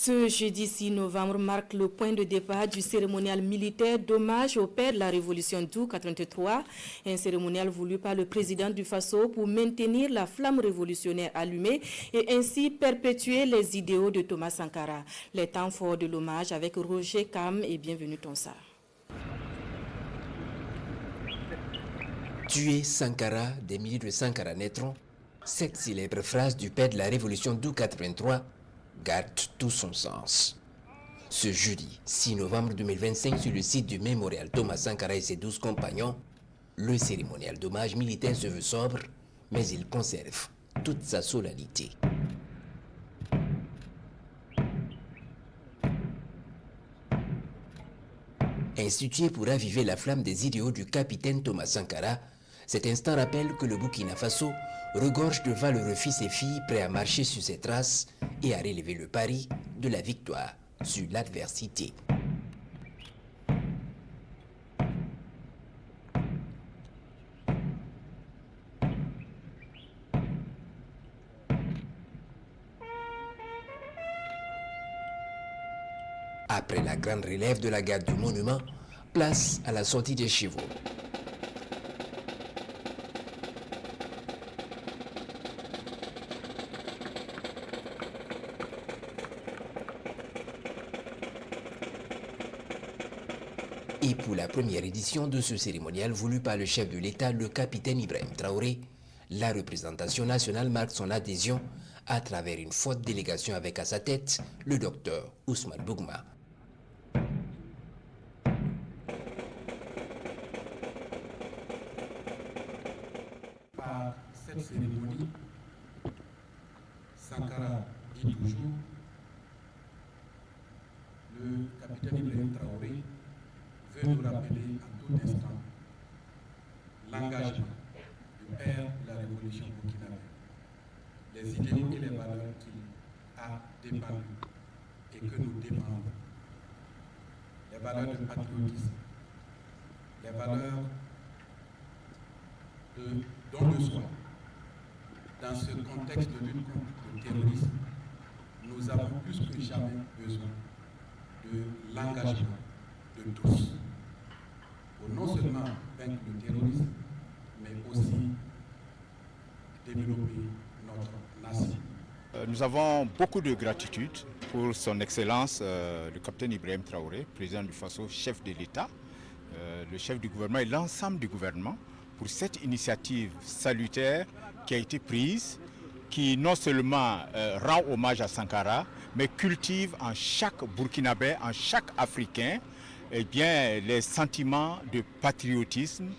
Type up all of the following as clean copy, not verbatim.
Ce jeudi 6 novembre marque le point de départ du cérémonial militaire d'hommage au père de la Révolution d'août 83, un cérémonial voulu par le président du Faso pour maintenir la flamme révolutionnaire allumée et ainsi perpétuer les idéaux de Thomas Sankara. Les temps forts de l'hommage avec Roger Kam et bienvenue Tonsar. Tuer Sankara, des milliers de Sankara naîtront. Cette célèbre phrase du père de la Révolution d'août 83 garde tout son sens. Ce jeudi 6 novembre 2025, sur le site du mémorial Thomas Sankara et ses 12 compagnons, le cérémonial d'hommage militaire se veut sobre, mais il conserve toute sa solennité. Institué pour raviver la flamme des idéaux du capitaine Thomas Sankara, cet instant rappelle que le Burkina Faso regorge de valeureux fils et filles prêts à marcher sur ses traces et à relever le pari de la victoire sur l'adversité. Après la grande relève de la garde du monument, place à la sortie des chevaux. Et pour la première édition de ce cérémonial voulu par le chef de l'État, le capitaine Ibrahim Traoré, la représentation nationale marque son adhésion à travers une forte délégation avec à sa tête le docteur Ousmane Bougma. Par cette cérémonie, Sankara dit toujours, le capitaine Ibrahim Traoré veut nous rappeler à tout instant l'engagement du père de la révolution burkinabé, les idéaux et les valeurs qu'il a défendus et que nous défendons, les valeurs de patriotisme, les valeurs de don de soi. Dans ce contexte de lutte contre le terrorisme, nous avons plus que jamais besoin de l'engagement de tous pour non seulement vaincre le terrorisme, mais aussi développer notre nation. Nous avons beaucoup de gratitude pour son Excellence, le capitaine Ibrahim Traoré, président du Faso, chef de l'État, le chef du gouvernement et l'ensemble du gouvernement pour cette initiative salutaire qui a été prise, qui non seulement rend hommage à Sankara, mais cultive en chaque Burkinabé, en chaque Africain, eh bien, les sentiments de patriotisme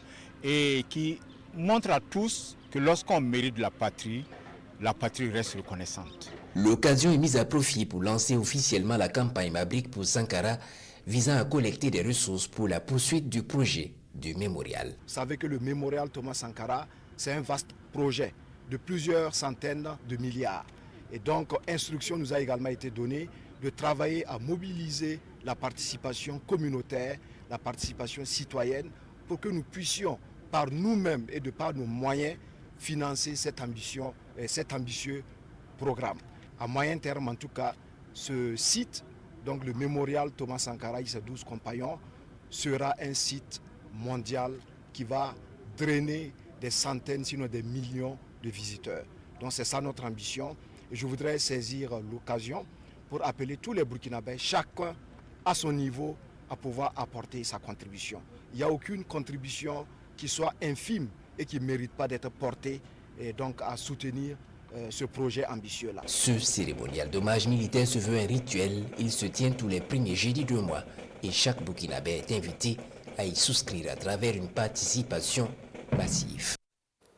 et qui montre à tous que lorsqu'on mérite la patrie reste reconnaissante. L'occasion est mise à profit pour lancer officiellement la campagne Mabrique pour Sankara visant à collecter des ressources pour la poursuite du projet du mémorial. Vous savez que le mémorial Thomas Sankara, c'est un vaste projet de plusieurs centaines de milliards. Et donc, instruction nous a également été donnée de travailler à mobiliser la participation communautaire, la participation citoyenne, pour que nous puissions, par nous-mêmes et de par nos moyens, financer cette ambition et cet ambitieux programme. À moyen terme, en tout cas, ce site, donc le mémorial Thomas Sankara et ses 12 compagnons, sera un site mondial qui va drainer des centaines, sinon des millions de visiteurs. Donc c'est ça notre ambition. Et je voudrais saisir l'occasion pour appeler tous les Burkinabés, chacun à son niveau, à pouvoir apporter sa contribution. Il n'y a aucune contribution qui soit infime et qui ne mérite pas d'être portée et donc à soutenir ce projet ambitieux-là. Ce cérémonial d'hommage militaire se veut un rituel. Il se tient tous les premiers jeudis du mois et chaque Burkinabé est invité à y souscrire à travers une participation massive.